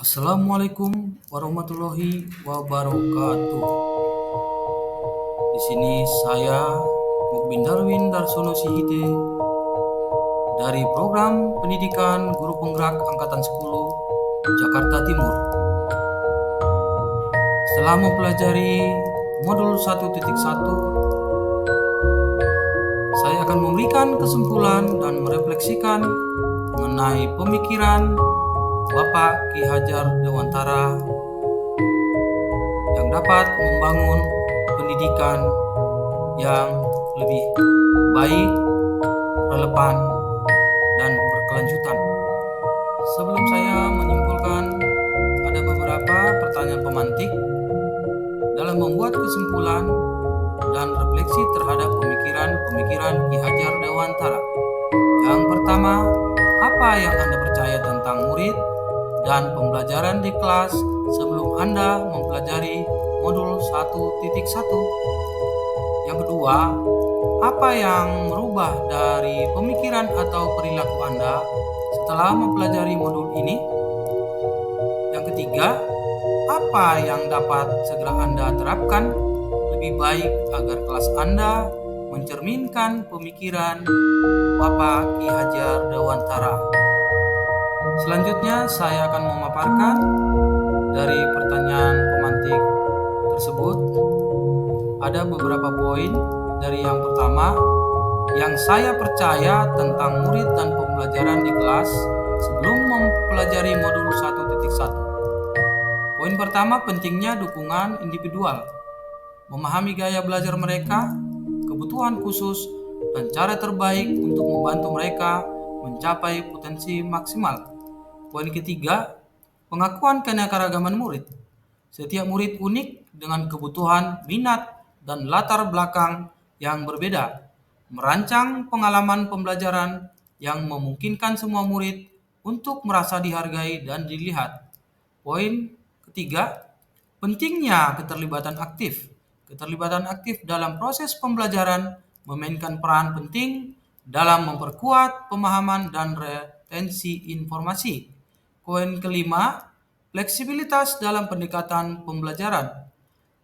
Assalamualaikum warahmatullahi wabarakatuh. Di sini saya Mukbin Darwin Darsono Sihite dari program pendidikan guru penggerak angkatan 10 Jakarta Timur. Setelah mempelajari modul 1.1, saya akan memberikan kesimpulan dan merefleksikan mengenai pemikiran Bapak Ki Hajar Dewantara yang dapat membangun pendidikan yang lebih baik, relevan, dan berkelanjutan. Sebelum saya menyimpulkan, ada beberapa pertanyaan pemantik dalam membuat kesimpulan dan refleksi terhadap pemikiran Ki Hajar Dewantara. Yang pertama, apa yang Anda percaya tentang murid dan pembelajaran di kelas sebelum Anda mempelajari modul 1.1? Yang kedua, apa yang merubah dari pemikiran atau perilaku Anda setelah mempelajari modul ini? Yang ketiga, apa yang dapat segera Anda terapkan lebih baik agar kelas Anda mencerminkan pemikiran Bapak Ki Hajar Dewantara? Selanjutnya saya akan memaparkan dari pertanyaan pemantik tersebut. Ada beberapa poin. Dari yang pertama, yang saya percaya tentang murid dan pembelajaran di kelas sebelum mempelajari modul 1.1. Poin pertama, pentingnya dukungan individual. Memahami gaya belajar mereka, kebutuhan khusus, dan cara terbaik untuk membantu mereka mencapai potensi maksimal. Poin ketiga, pengakuan keanekaragaman murid. Setiap murid unik dengan kebutuhan, minat, dan latar belakang yang berbeda. Merancang pengalaman pembelajaran yang memungkinkan semua murid untuk merasa dihargai dan dilihat. Poin ketiga, pentingnya keterlibatan aktif. Keterlibatan aktif dalam proses pembelajaran memainkan peran penting dalam memperkuat pemahaman dan retensi informasi. Poin kelima, fleksibilitas dalam pendekatan pembelajaran.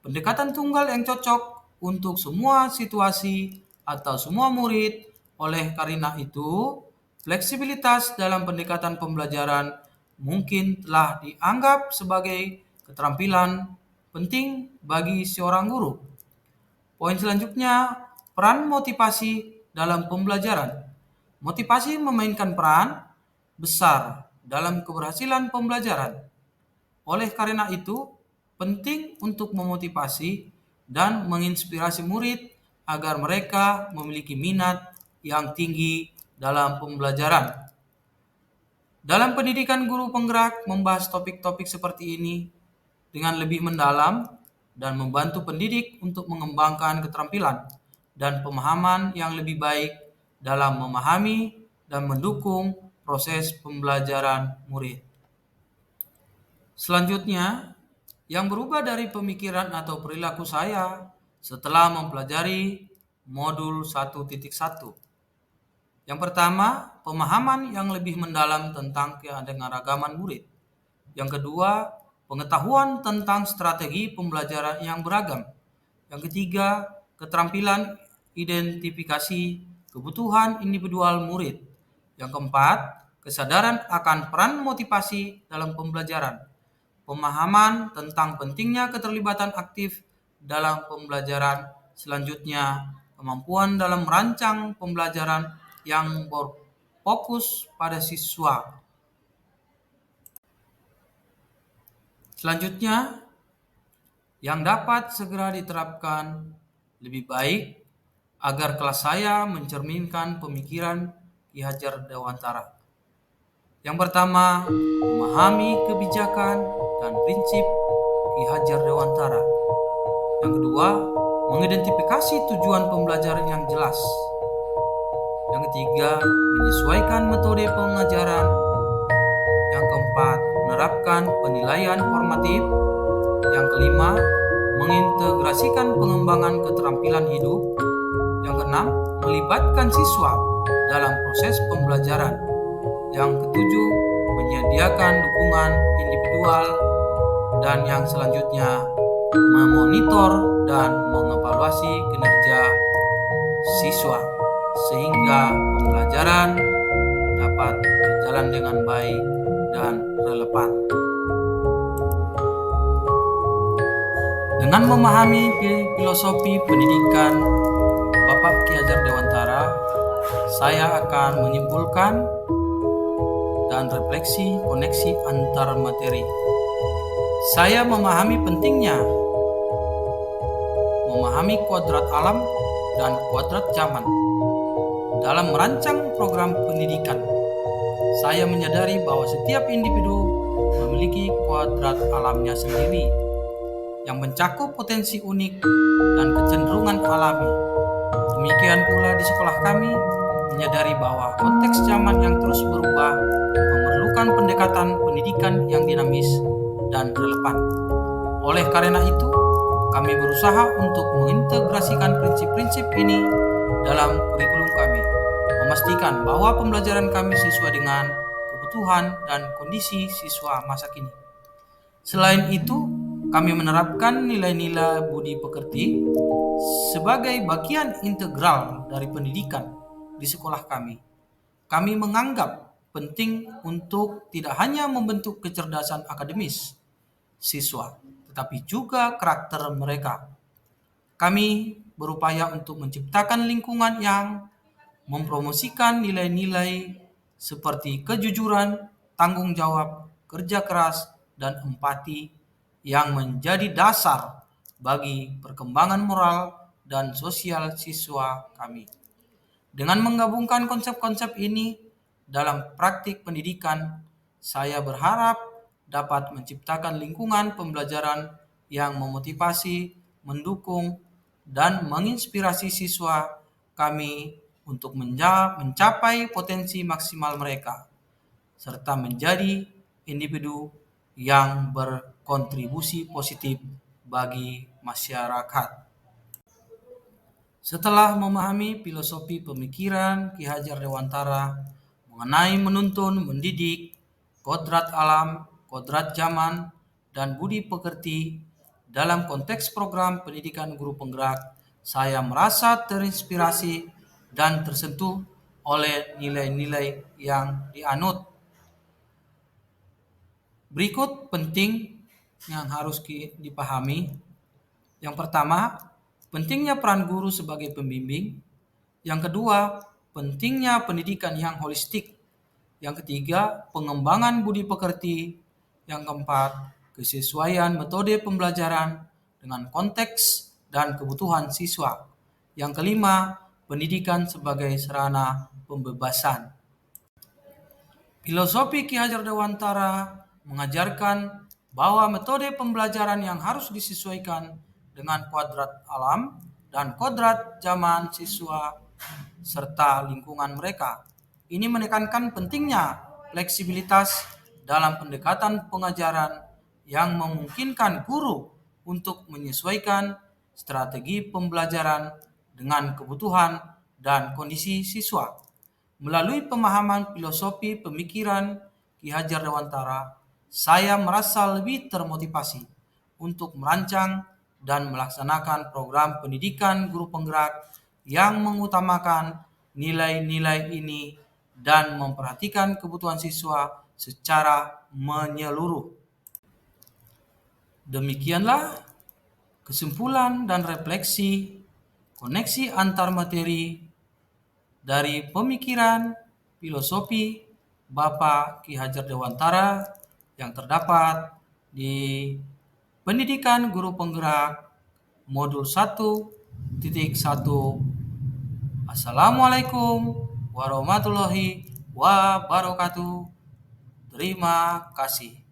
Pendekatan tunggal yang cocok untuk semua situasi atau semua murid. Oleh karena itu, fleksibilitas dalam pendekatan pembelajaran mungkin telah dianggap sebagai keterampilan penting bagi seorang guru. Poin selanjutnya, peran motivasi dalam pembelajaran. Motivasi memainkan peran besar dalam keberhasilan pembelajaran. Oleh karena itu, penting untuk memotivasi dan menginspirasi murid agar mereka memiliki minat yang tinggi dalam pembelajaran. Dalam pendidikan guru penggerak membahas topik-topik seperti ini dengan lebih mendalam dan membantu pendidik untuk mengembangkan keterampilan dan pemahaman yang lebih baik dalam memahami dan mendukung proses pembelajaran murid. Selanjutnya, yang berubah dari pemikiran atau perilaku saya setelah mempelajari modul 1.1. Yang pertama, pemahaman yang lebih mendalam tentang keanekaragaman murid. Yang kedua, pengetahuan tentang strategi pembelajaran yang beragam. Yang ketiga, keterampilan identifikasi kebutuhan individual murid. Yang keempat, kesadaran akan peran motivasi dalam pembelajaran. Pemahaman tentang pentingnya keterlibatan aktif dalam pembelajaran. Selanjutnya, kemampuan dalam merancang pembelajaran yang berfokus pada siswa. Selanjutnya, yang dapat segera diterapkan lebih baik agar kelas saya mencerminkan pemikiran Ki Hajar Dewantara. Yang pertama, memahami kebijakan dan prinsip Ki Hajar Dewantara. Yang kedua, mengidentifikasi tujuan pembelajaran yang jelas. Yang ketiga, menyesuaikan metode pengajaran. Yang keempat, menerapkan penilaian formatif. Yang kelima, mengintegrasikan pengembangan keterampilan hidup. Yang keenam, melibatkan siswa dalam proses pembelajaran. Yang ketujuh, menyediakan dukungan individual, dan yang selanjutnya memonitor dan mengevaluasi kinerja siswa sehingga pembelajaran dapat berjalan dengan baik dan relevan. Dengan memahami filosofi pendidikan Bapak Ki Hajar Dewantara, saya akan menyimpulkan dan refleksi koneksi antar materi. Saya memahami pentingnya memahami kuadrat alam dan kuadrat zaman dalam merancang program pendidikan. Saya menyadari bahwa setiap individu memiliki kuadrat alamnya sendiri yang mencakup potensi unik dan kecenderungan alami. Demikian pula di sekolah kami menyadari bahwa konteks zaman yang terus berubah memerlukan pendekatan pendidikan yang dinamis dan relevan. Oleh karena itu, kami berusaha untuk mengintegrasikan prinsip-prinsip ini dalam kurikulum kami, memastikan bahwa pembelajaran kami sesuai dengan kebutuhan dan kondisi siswa masa kini. Selain itu, kami menerapkan nilai-nilai budi pekerti sebagai bagian integral dari pendidikan di sekolah kami. Kami menganggap penting untuk tidak hanya membentuk kecerdasan akademis siswa, tetapi juga karakter mereka. Kami berupaya untuk menciptakan lingkungan yang mempromosikan nilai-nilai seperti kejujuran, tanggung jawab, kerja keras, dan empati yang menjadi dasar bagi perkembangan moral dan sosial siswa kami. Dengan menggabungkan konsep-konsep ini dalam praktik pendidikan, saya berharap dapat menciptakan lingkungan pembelajaran yang memotivasi, mendukung, dan menginspirasi siswa kami untuk mencapai potensi maksimal mereka, serta menjadi individu yang berkontribusi positif bagi masyarakat. Setelah memahami filosofi pemikiran Ki Hajar Dewantara mengenai menuntun, mendidik, kodrat alam, kodrat zaman, dan budi pekerti dalam konteks program pendidikan guru penggerak, saya merasa terinspirasi dan tersentuh oleh nilai-nilai yang dianut. Berikut penting yang harus dipahami. Yang pertama, pentingnya peran guru sebagai pembimbing. Yang kedua, pentingnya pendidikan yang holistik. Yang ketiga, pengembangan budi pekerti. Yang keempat, kesesuaian metode pembelajaran dengan konteks dan kebutuhan siswa. Yang kelima, pendidikan sebagai sarana pembebasan. Filosofi Ki Hajar Dewantara mengajarkan bahwa metode pembelajaran yang harus disesuaikan dengan kuadrat alam dan kodrat zaman siswa serta lingkungan mereka. Ini menekankan pentingnya fleksibilitas dalam pendekatan pengajaran yang memungkinkan guru untuk menyesuaikan strategi pembelajaran dengan kebutuhan dan kondisi siswa. Melalui pemahaman filosofi pemikiran Ki Hajar Dewantara, saya merasa lebih termotivasi untuk merancang dan melaksanakan program pendidikan guru penggerak yang mengutamakan nilai-nilai ini dan memperhatikan kebutuhan siswa secara menyeluruh. Demikianlah kesimpulan dan refleksi koneksi antar materi dari pemikiran filosofi Bapak Ki Hajar Dewantara yang terdapat di Pendidikan Guru Penggerak Modul 1.1. Assalamualaikum warahmatullahi wabarakatuh. Terima kasih.